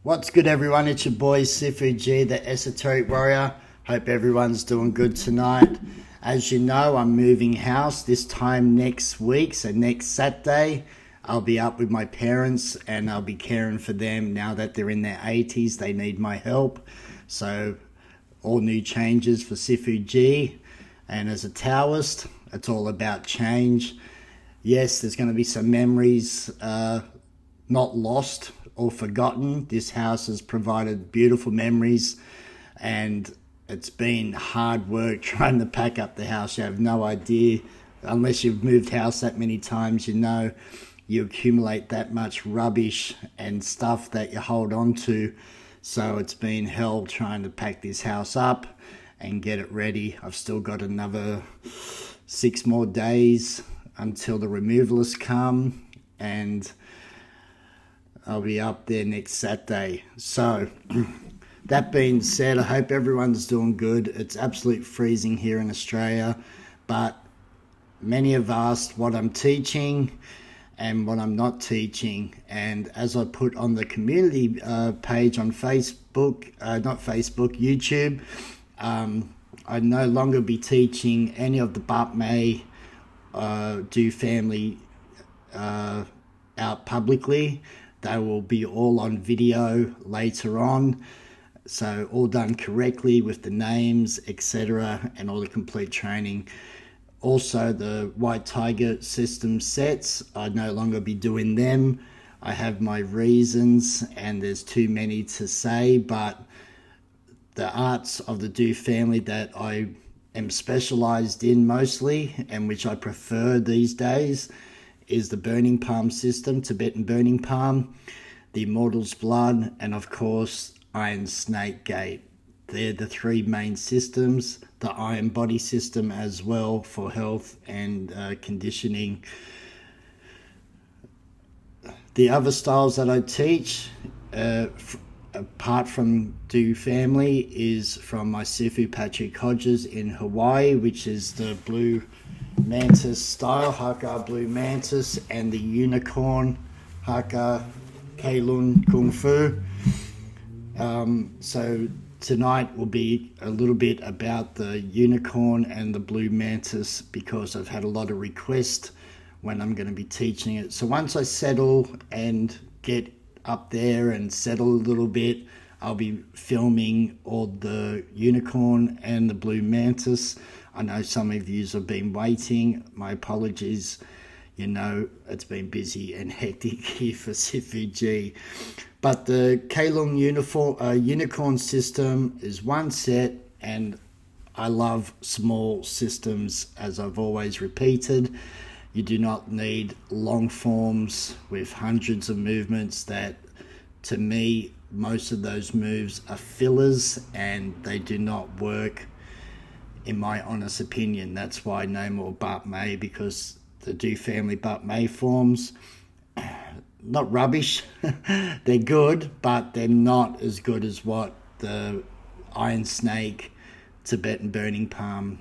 What's good, everyone? It's your boy Sifu G, the Esoteric Warrior. Hope everyone's doing good tonight. As you know, I'm moving house this time next week, so next Saturday I'll be up with my parents and I'll be caring for them now that they're in their 80s. They need my help. So all new changes for Sifu G. And as a Taoist, it's all about change. Yes, there's going to be some memories not lost or forgotten. This house has provided beautiful memories, and it's been hard work trying to pack up the house. You have no idea, unless you've moved house that many times, you accumulate that much rubbish and stuff that you hold on to. So it's been hell trying to pack this house up and get it ready. I've still got another 6 more days until the removalists come, and I'll be up there next Saturday. So that being said, I hope everyone's doing good. It's absolute freezing here in Australia, but many have asked what I'm teaching and what I'm not teaching. And as I put on the community page on YouTube, I no longer be teaching any of the Bap May do family out publicly. They will be all on video later on, so all done correctly with the names, etc., and all the complete training. Also, the White Tiger system sets, I no longer be doing them. I have my reasons, and there's too many to say, but the arts of the Do family that I am specialized in mostly, and which I prefer these days, is the Burning Palm system, Tibetan Burning Palm, the Immortal's Blood, and of course Iron Snake Gate. They're the 3 main systems. The Iron Body system as well for health and conditioning. The other styles that I teach, apart from Do Family, is from my Sifu Patrick Hodgers in Hawaii, which is the Blue Mantis style, Hakka Blue Mantis, and the Unicorn Hakka Keilun Kung Fu. So tonight will be a little bit about the Unicorn and the Blue Mantis, because I've had a lot of requests when I'm going to be teaching it. So once I settle and get up there and settle a little bit, I'll be filming all the Unicorn and the Blue Mantis. I know some of you have been waiting. My apologies. It's been busy and hectic here for Sifu G. But the Keilung Unicorn system is one set, and I love small systems, as I've always repeated. You do not need long forms with hundreds of movements. That, to me, most of those moves are fillers and they do not work, in my honest opinion. That's why no more Bap May, because the Do family Bap May forms, not rubbish, they're good, but they're not as good as what the Iron Snake, Tibetan Burning Palm,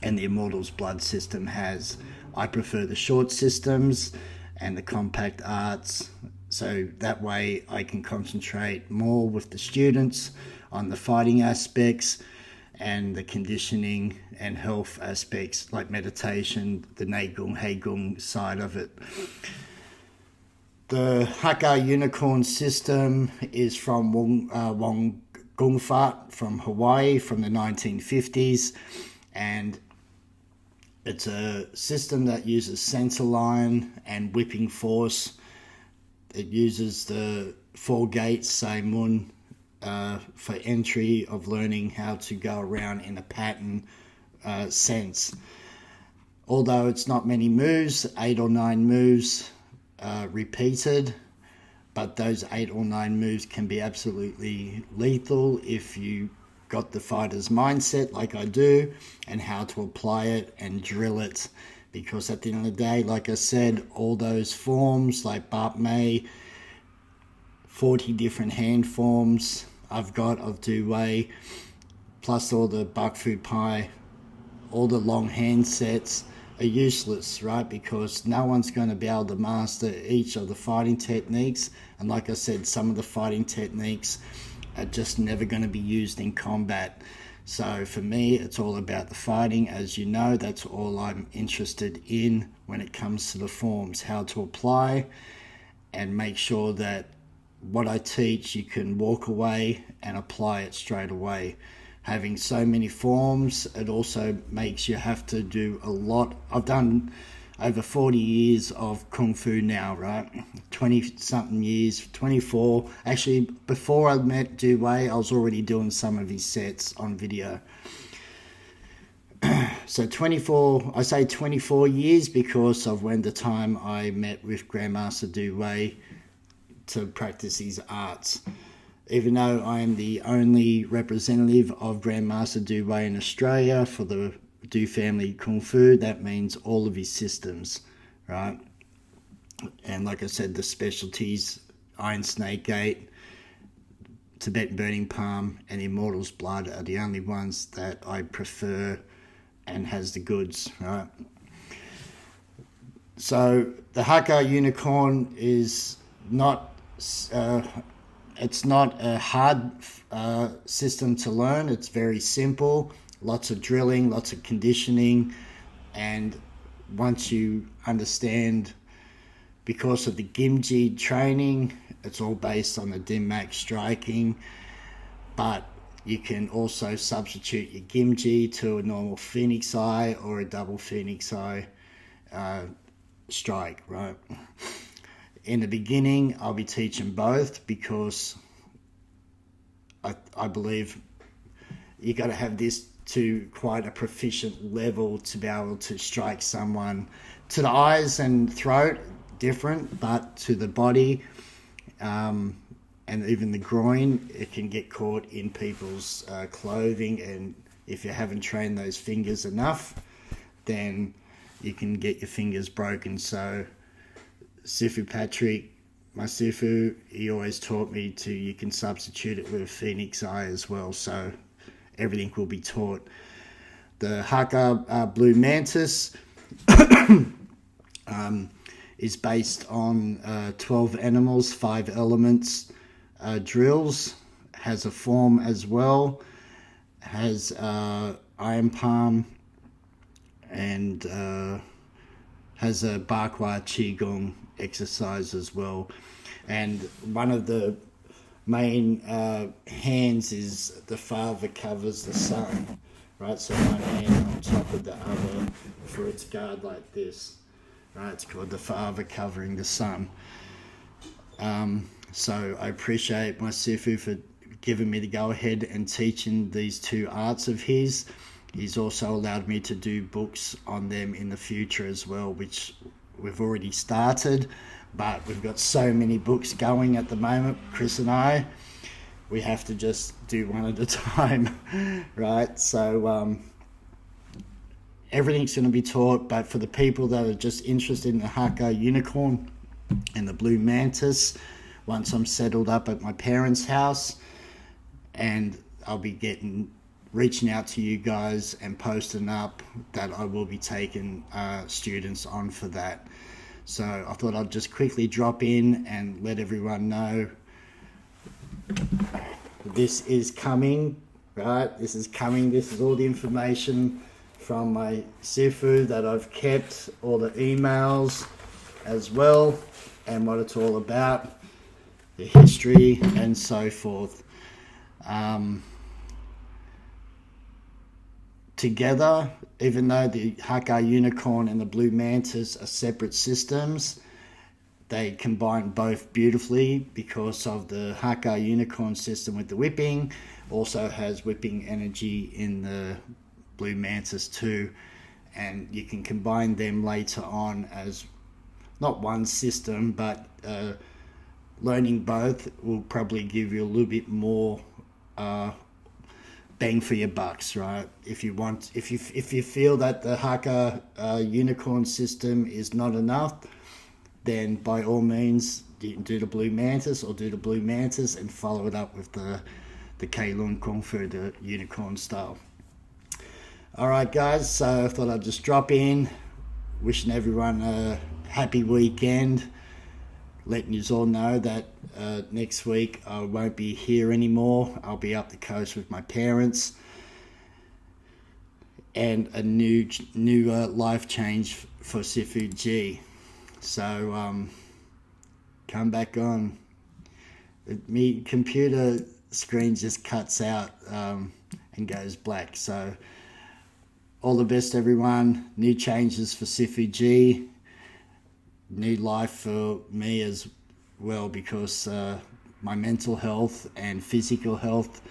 and the Immortal's Blood system has. I prefer the short systems and the compact arts, so that way I can concentrate more with the students on the fighting aspects and the conditioning and health aspects, like meditation, the Neigung, Heigung side of it. The Hakka Unicorn system is from Wong Gungfat from Hawaii from the 1950s, and it's a system that uses center line and whipping force. It uses the 4 gates, Seimun, for entry of learning how to go around in a pattern sense. Although it's not many moves, 8 or 9 moves repeated, but those 8 or 9 moves can be absolutely lethal if you got the fighter's mindset like I do, and how to apply it and drill it. Because at the end of the day, like I said, all those forms like Bap May, 40 different hand forms I've got of Do Wei, plus all the Bak Fu Pai, all the long hand sets, are useless, right? Because no one's going to be able to master each of the fighting techniques. And like I said, some of the fighting techniques are just never going to be used in combat. So for me, it's all about the fighting. As you know, that's all I'm interested in when it comes to the forms, how to apply and make sure that what I teach, you can walk away and apply it straight away. Having so many forms, it also makes you have to do a lot. I've done over 40 years of Kung Fu now, right? 20 something years, 24. Actually, before I met Du Wei, I was already doing some of his sets on video. So 24, I say 24 years because of when the time I met with Grandmaster Du Wei to practice his arts. Even though I am the only representative of Grandmaster Du Wei in Australia for the Du family Kung Fu, that means all of his systems, right? And like I said, the specialties, Iron Snake Gate, Tibetan Burning Palm, and Immortal's Blood are the only ones that I prefer and has the goods, right? So the Hakka Unicorn is not... it's not a hard system to learn. It's very simple. Lots of drilling, lots of conditioning. And once you understand, because of the Gimji training, it's all based on the Dim Mak striking. But you can also substitute your Gimji to a normal Phoenix Eye or a double Phoenix Eye strike, right? In the beginning, I'll be teaching both because I believe you got to have this to quite a proficient level to be able to strike someone. To the eyes and throat, different, but to the body and even the groin, it can get caught in people's clothing, and if you haven't trained those fingers enough, then you can get your fingers broken. So Sifu Patrick, my Sifu, he always taught me you can substitute it with a Phoenix Eye as well, so everything will be taught. The Hakka Blue Mantis is based on 12 animals, 5 elements, drills, has a form as well, has iron palm, and has a Bakwa Qigong exercise as well. And one of the main hands is the father covers the son, right? So one hand on top of the other for its guard like this, right? It's called the father covering the son. So I appreciate my Sifu for giving me the go ahead and teaching these 2 arts of his. He's also allowed me to do books on them in the future as well, which we've already started, but we've got so many books going at the moment, Chris and I. We have to just do one at a time, right? So everything's going to be taught, but for the people that are just interested in the Hakka Unicorn and the Blue Mantis, once I'm settled up at my parents' house, and I'll be reaching out to you guys and posting up that I will be taking students on for that. So I thought I'd just quickly drop in and let everyone know this is coming, right? This is coming. This is all the information from my Sifu that I've kept, all the emails as well, and what it's all about, the history and so forth. Together, even though the Hakka Unicorn and the Blue Mantis are separate systems, they combine both beautifully because of the Hakka Unicorn system with the whipping. Also has whipping energy in the Blue Mantis too, and you can combine them later on as not one system, but learning both will probably give you a little bit more bang for your bucks, right? If you feel that the Hakka Unicorn system is not enough, then by all means do the Blue Mantis, or do the Blue Mantis and follow it up with the Keilun Kung Fu, the Unicorn style. All right, guys, so I thought I'd just drop in, wishing everyone a happy weekend. Letting you all know that next week I won't be here anymore. I'll be up the coast with my parents, and a new life change for Sifu G. So come back on. Me computer screen just cuts out and goes black. So all the best, everyone. New changes for Sifu G. New life for me as well, because my mental health and physical health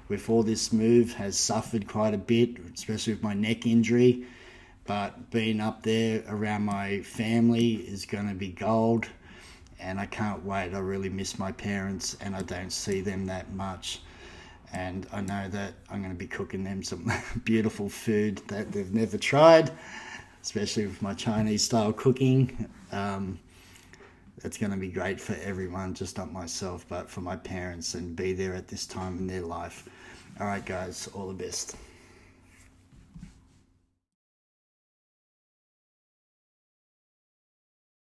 with all this move has suffered quite a bit, especially with my neck injury. But being up there around my family is going to be gold, and I can't wait. I really miss my parents, and I don't see them that much. And I know that I'm going to be cooking them some beautiful food that they've never tried, especially with my Chinese style cooking. That's going to be great for everyone, just not myself, but for my parents, and be there at this time in their life. All right, guys, all the best.